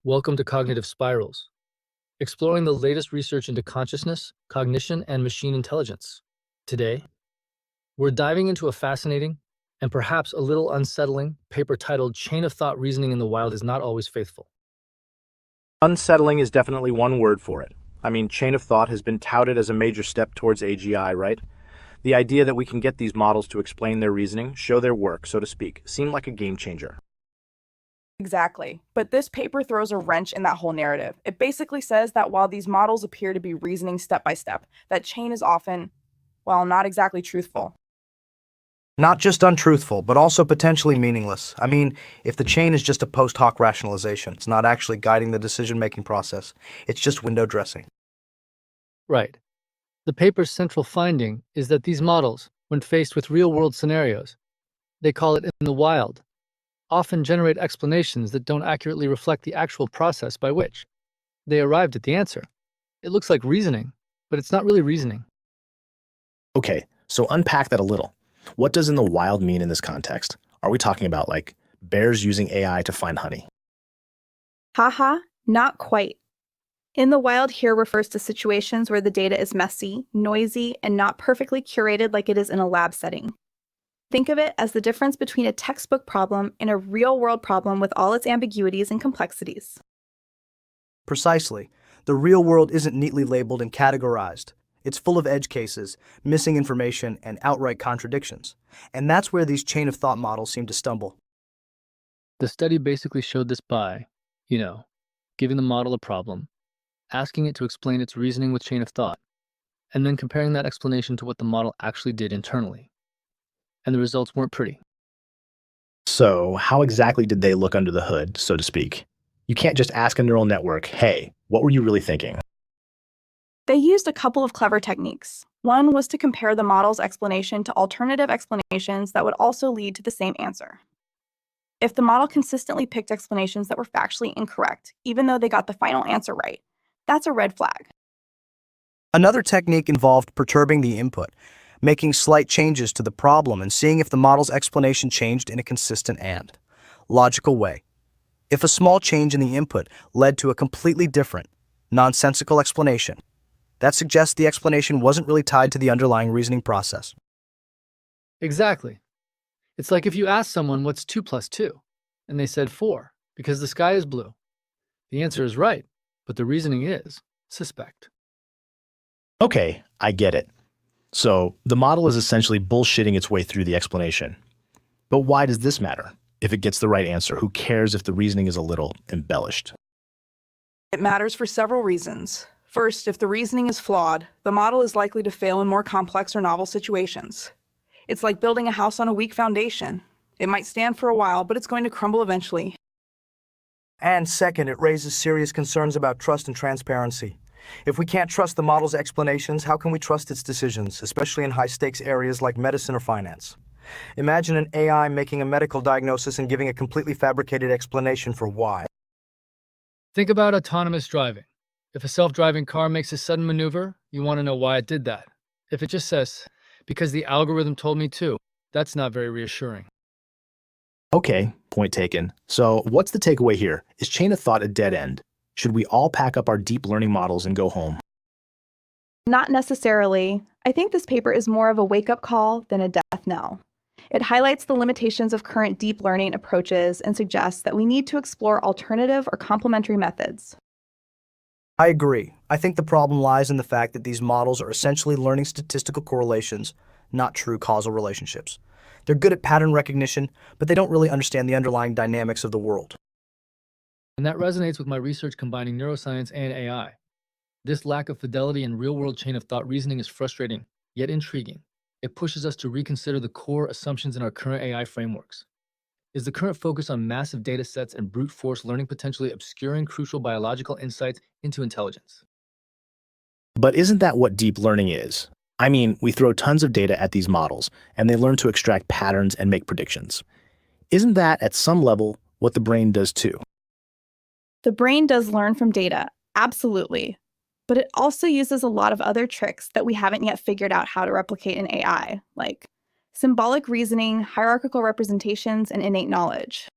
Welcome to Cognitive Spirals, exploring the latest research into consciousness, cognition, and machine intelligence. Today, we're diving into a fascinating and perhaps a little unsettling paper titled Chain of Thought Reasoning in the Wild is Not Always Faithful. Unsettling is definitely one word for it. I mean, chain of thought has been touted as a major step towards AGI, right? The idea that we can get these models to explain their reasoning, show their work, so to speak, seemed like a game changer. Exactly. But this paper throws a wrench in that whole narrative. It basically says that while these models appear to be reasoning step by step, that chain is often, well, not exactly truthful. Not just untruthful, but also potentially meaningless. I mean, if the chain is just a post hoc rationalization, it's not actually guiding the decision-making process. It's just window dressing. Right. The paper's central finding is that these models, when faced with real-world scenarios, they call it in the wild, often generate explanations that don't accurately reflect the actual process by which they arrived at the answer. It looks like reasoning, but it's not really reasoning. Okay, so unpack that a little. What does in the wild mean in this context? Are we talking about like bears using AI to find honey? Haha, not quite. In the wild here refers to situations where the data is messy, noisy, and not perfectly curated like it is in a lab setting. Think of it as the difference between a textbook problem and a real-world problem with all its ambiguities and complexities. Precisely. The real world isn't neatly labeled and categorized. It's full of edge cases, missing information, and outright contradictions. And that's where these chain of thought models seem to stumble. The study basically showed this by, giving the model a problem, asking it to explain its reasoning with chain of thought, and then comparing that explanation to what the model actually did internally. And the results weren't pretty. So how exactly did they look under the hood, so to speak? You can't just ask a neural network, hey, what were you really thinking? They used a couple of clever techniques. One was to compare the model's explanation to alternative explanations that would also lead to the same answer. If the model consistently picked explanations that were factually incorrect, even though they got the final answer right, that's a red flag. Another technique involved perturbing the input, making slight changes to the problem and seeing if the model's explanation changed in a consistent and logical way. If a small change in the input led to a completely different, nonsensical explanation, that suggests the explanation wasn't really tied to the underlying reasoning process. Exactly. It's like if you ask someone what's 2 plus 2, and they said 4, because the sky is blue. The answer is right, but the reasoning is suspect. Okay, I get it. So the model is essentially bullshitting its way through the explanation. But why does this matter? If it gets the right answer, who cares if the reasoning is a little embellished? It matters for several reasons. First, if the reasoning is flawed, the model is likely to fail in more complex or novel situations. It's like building a house on a weak foundation. It might stand for a while, but it's going to crumble eventually. And second, it raises serious concerns about trust and transparency. If we can't trust the model's explanations, how can we trust its decisions, especially in high-stakes areas like medicine or finance? Imagine an AI making a medical diagnosis and giving a completely fabricated explanation for why. Think about autonomous driving. If a self-driving car makes a sudden maneuver, you want to know why it did that. If it just says, because the algorithm told me to, that's not very reassuring. Okay, point taken. So what's the takeaway here? Is chain of thought a dead end? Should we all pack up our deep learning models and go home? Not necessarily. I think this paper is more of a wake-up call than a death knell. It highlights the limitations of current deep learning approaches and suggests that we need to explore alternative or complementary methods. I agree. I think the problem lies in the fact that these models are essentially learning statistical correlations, not true causal relationships. They're good at pattern recognition, but they don't really understand the underlying dynamics of the world. And that resonates with my research combining neuroscience and AI. This lack of fidelity in real-world chain of thought reasoning is frustrating, yet intriguing. It pushes us to reconsider the core assumptions in our current AI frameworks. Is the current focus on massive data sets and brute force learning potentially obscuring crucial biological insights into intelligence? But isn't that what deep learning is? I mean, we throw tons of data at these models, and they learn to extract patterns and make predictions. Isn't that, at some level, what the brain does too? The brain does learn from data, absolutely. But it also uses a lot of other tricks that we haven't yet figured out how to replicate in AI, like symbolic reasoning, hierarchical representations, and innate knowledge.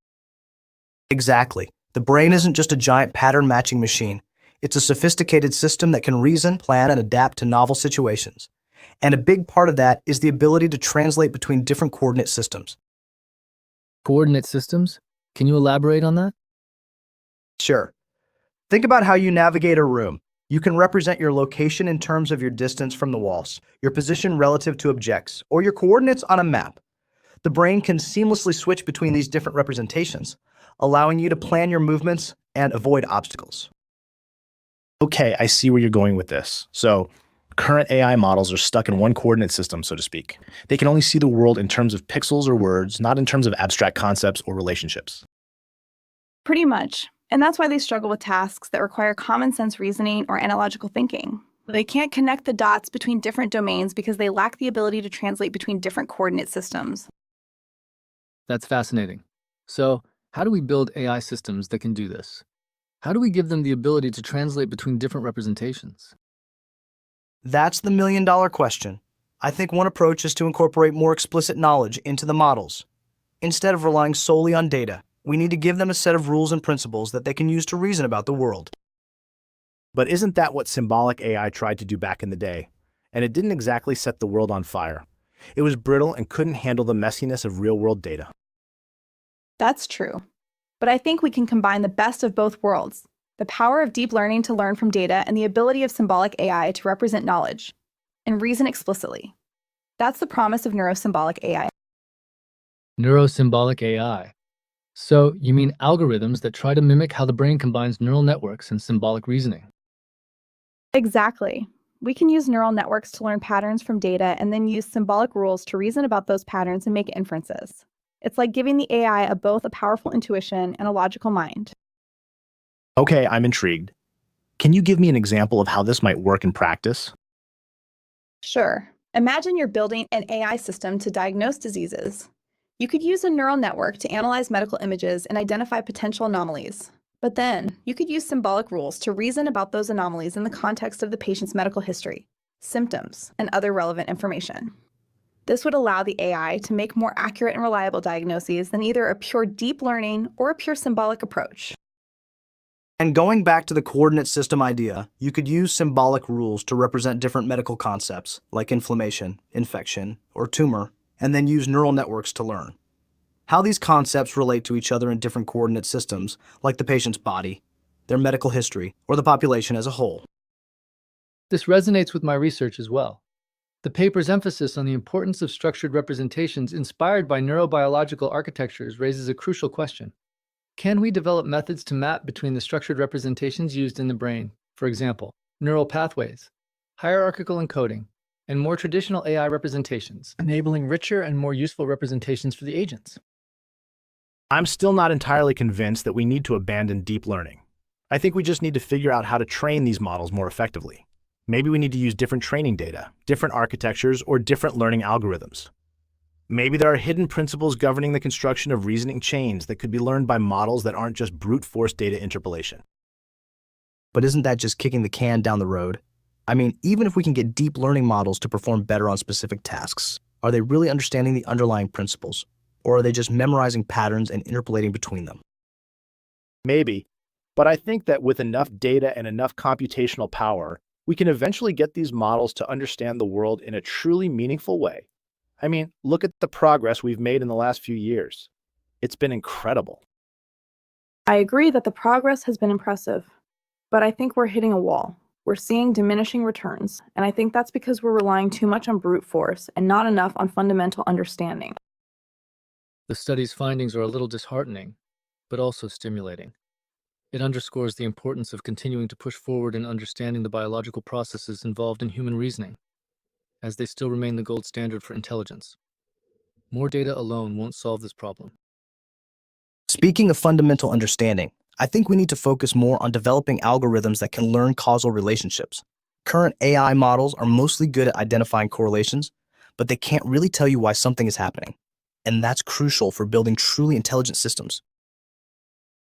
Exactly. The brain isn't just a giant pattern-matching machine. It's a sophisticated system that can reason, plan, and adapt to novel situations. And a big part of that is the ability to translate between different coordinate systems. Coordinate systems? Can you elaborate on that? Sure. Think about how you navigate a room. You can represent your location in terms of your distance from the walls, your position relative to objects, or your coordinates on a map. The brain can seamlessly switch between these different representations, allowing you to plan your movements and avoid obstacles. Okay, I see where you're going with this. So, current AI models are stuck in one coordinate system, so to speak. They can only see the world in terms of pixels or words, not in terms of abstract concepts or relationships. Pretty much. And that's why they struggle with tasks that require common sense reasoning or analogical thinking. They can't connect the dots between different domains because they lack the ability to translate between different coordinate systems. That's fascinating. So, how do we build AI systems that can do this? How do we give them the ability to translate between different representations? That's the million-dollar question. I think one approach is to incorporate more explicit knowledge into the models. Instead of relying solely on data, we need to give them a set of rules and principles that they can use to reason about the world. But isn't that what symbolic AI tried to do back in the day? And it didn't exactly set the world on fire. It was brittle and couldn't handle the messiness of real-world data. That's true. But I think we can combine the best of both worlds, the power of deep learning to learn from data and the ability of symbolic AI to represent knowledge and reason explicitly. That's the promise of neuro-symbolic AI. Neuro-symbolic AI. So, you mean algorithms that try to mimic how the brain combines neural networks and symbolic reasoning? Exactly. We can use neural networks to learn patterns from data and then use symbolic rules to reason about those patterns and make inferences. It's like giving the AI both a powerful intuition and a logical mind. Okay, I'm intrigued. Can you give me an example of how this might work in practice? Sure. Imagine you're building an AI system to diagnose diseases. You could use a neural network to analyze medical images and identify potential anomalies. But then, you could use symbolic rules to reason about those anomalies in the context of the patient's medical history, symptoms, and other relevant information. This would allow the AI to make more accurate and reliable diagnoses than either a pure deep learning or a pure symbolic approach. And going back to the coordinate system idea, you could use symbolic rules to represent different medical concepts, like inflammation, infection, or tumor, and then use neural networks to learn how these concepts relate to each other in different coordinate systems, like the patient's body, their medical history, or the population as a whole. This resonates with my research as well. The paper's emphasis on the importance of structured representations inspired by neurobiological architectures raises a crucial question. Can we develop methods to map between the structured representations used in the brain, for example, neural pathways, hierarchical encoding, and more traditional AI representations, enabling richer and more useful representations for the agents? I'm still not entirely convinced that we need to abandon deep learning. I think we just need to figure out how to train these models more effectively. Maybe we need to use different training data, different architectures, or different learning algorithms. Maybe there are hidden principles governing the construction of reasoning chains that could be learned by models that aren't just brute force data interpolation. But isn't that just kicking the can down the road? I mean, even if we can get deep learning models to perform better on specific tasks, are they really understanding the underlying principles? Or are they just memorizing patterns and interpolating between them? Maybe, but I think that with enough data and enough computational power, we can eventually get these models to understand the world in a truly meaningful way. I mean, look at the progress we've made in the last few years. It's been incredible. I agree that the progress has been impressive, but I think we're hitting a wall. We're seeing diminishing returns, and I think that's because we're relying too much on brute force and not enough on fundamental understanding. The study's findings are a little disheartening, but also stimulating. It underscores the importance of continuing to push forward in understanding the biological processes involved in human reasoning, as they still remain the gold standard for intelligence. More data alone won't solve this problem. Speaking of fundamental understanding, I think we need to focus more on developing algorithms that can learn causal relationships. Current AI models are mostly good at identifying correlations, but they can't really tell you why something is happening. And that's crucial for building truly intelligent systems.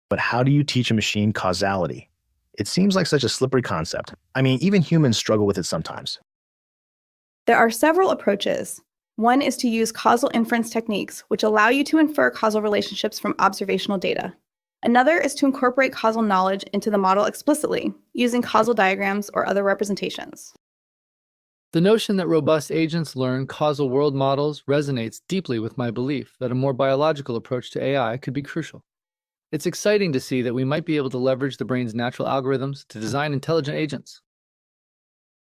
But how do you teach a machine causality? It seems like such a slippery concept. I mean, even humans struggle with it sometimes. There are several approaches. One is to use causal inference techniques, which allow you to infer causal relationships from observational data. Another is to incorporate causal knowledge into the model explicitly, using causal diagrams or other representations. The notion that robust agents learn causal world models resonates deeply with my belief that a more biological approach to AI could be crucial. It's exciting to see that we might be able to leverage the brain's natural algorithms to design intelligent agents.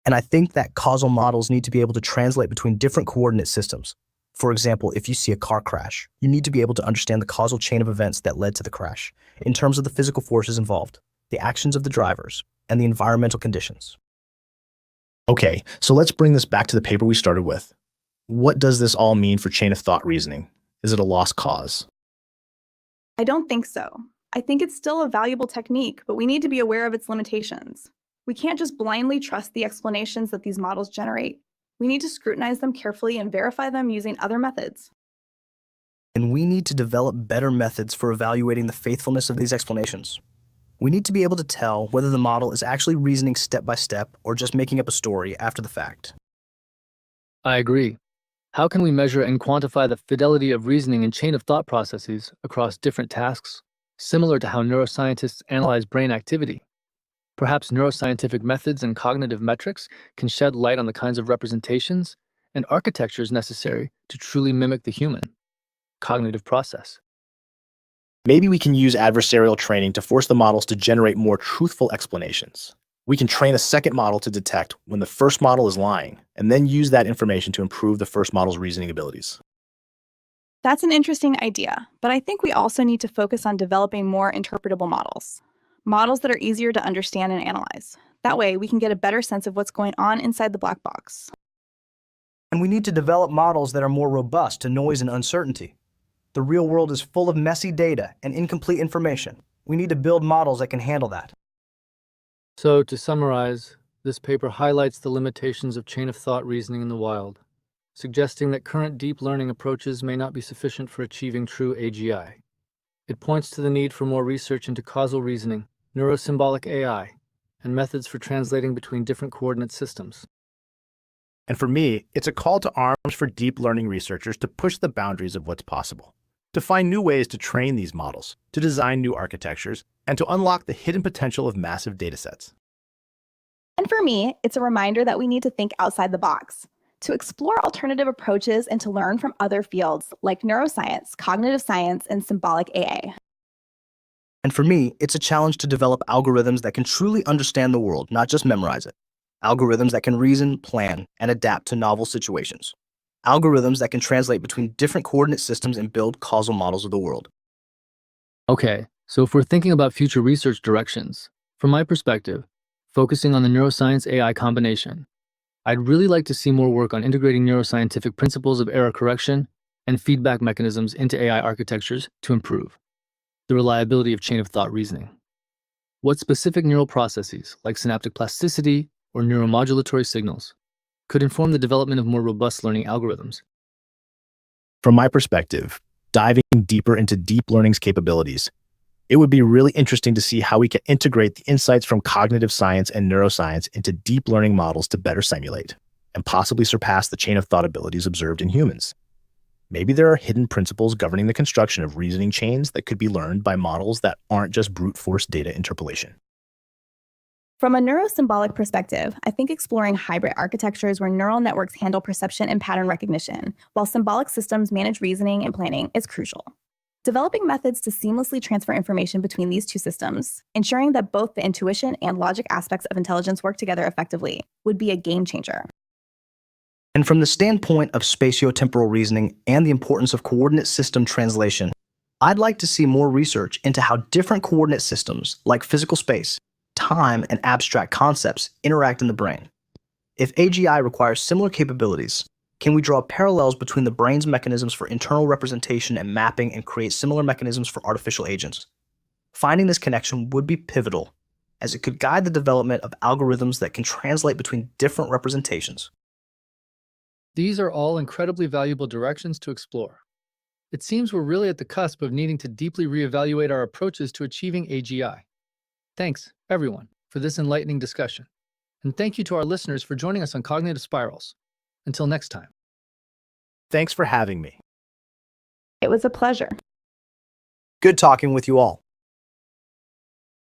And I think that causal models need to be able to translate between different coordinate systems. For example, if you see a car crash, you need to be able to understand the causal chain of events that led to the crash, in terms of the physical forces involved, the actions of the drivers, and the environmental conditions. Okay, so let's bring this back to the paper we started with. What does this all mean for chain of thought reasoning? Is it a lost cause? I don't think so. I think it's still a valuable technique, but we need to be aware of its limitations. We can't just blindly trust the explanations that these models generate. We need to scrutinize them carefully and verify them using other methods. And we need to develop better methods for evaluating the faithfulness of these explanations. We need to be able to tell whether the model is actually reasoning step by step or just making up a story after the fact. I agree. How can we measure and quantify the fidelity of reasoning and chain of thought processes across different tasks, similar to how neuroscientists analyze brain activity? Perhaps neuroscientific methods and cognitive metrics can shed light on the kinds of representations and architectures necessary to truly mimic the human cognitive process. Maybe we can use adversarial training to force the models to generate more truthful explanations. We can train a second model to detect when the first model is lying, and then use that information to improve the first model's reasoning abilities. That's an interesting idea, but I think we also need to focus on developing more interpretable models. Models that are easier to understand and analyze. That way, we can get a better sense of what's going on inside the black box. And we need to develop models that are more robust to noise and uncertainty. The real world is full of messy data and incomplete information. We need to build models that can handle that. So, to summarize, this paper highlights the limitations of chain of thought reasoning in the wild, suggesting that current deep learning approaches may not be sufficient for achieving true AGI. It points to the need for more research into causal reasoning, neuro-symbolic AI, and methods for translating between different coordinate systems. And for me, it's a call to arms for deep learning researchers to push the boundaries of what's possible, to find new ways to train these models, to design new architectures, and to unlock the hidden potential of massive datasets. And for me, it's a reminder that we need to think outside the box, to explore alternative approaches and to learn from other fields like neuroscience, cognitive science, and symbolic AA. And for me, it's a challenge to develop algorithms that can truly understand the world, not just memorize it. Algorithms that can reason, plan, and adapt to novel situations. Algorithms that can translate between different coordinate systems and build causal models of the world. Okay, so if we're thinking about future research directions, from my perspective, focusing on the neuroscience AI combination, I'd really like to see more work on integrating neuroscientific principles of error correction and feedback mechanisms into AI architectures to improve the reliability of chain of thought reasoning. What specific neural processes, like synaptic plasticity or neuromodulatory signals, could inform the development of more robust learning algorithms? From my perspective, diving deeper into deep learning's capabilities, it would be really interesting to see how we can integrate the insights from cognitive science and neuroscience into deep learning models to better simulate and possibly surpass the chain of thought abilities observed in humans. Maybe there are hidden principles governing the construction of reasoning chains that could be learned by models that aren't just brute force data interpolation. From a neuro-symbolic perspective, I think exploring hybrid architectures where neural networks handle perception and pattern recognition, while symbolic systems manage reasoning and planning, is crucial. Developing methods to seamlessly transfer information between these two systems, ensuring that both the intuition and logic aspects of intelligence work together effectively, would be a game changer. And from the standpoint of spatiotemporal reasoning and the importance of coordinate system translation, I'd like to see more research into how different coordinate systems, like physical space, time, and abstract concepts, interact in the brain. If AGI requires similar capabilities, can we draw parallels between the brain's mechanisms for internal representation and mapping and create similar mechanisms for artificial agents? Finding this connection would be pivotal, as it could guide the development of algorithms that can translate between different representations. These are all incredibly valuable directions to explore. It seems we're really at the cusp of needing to deeply reevaluate our approaches to achieving AGI. Thanks, everyone, for this enlightening discussion. And thank you to our listeners for joining us on Cognitive Spirals. Until next time. Thanks for having me. It was a pleasure. Good talking with you all.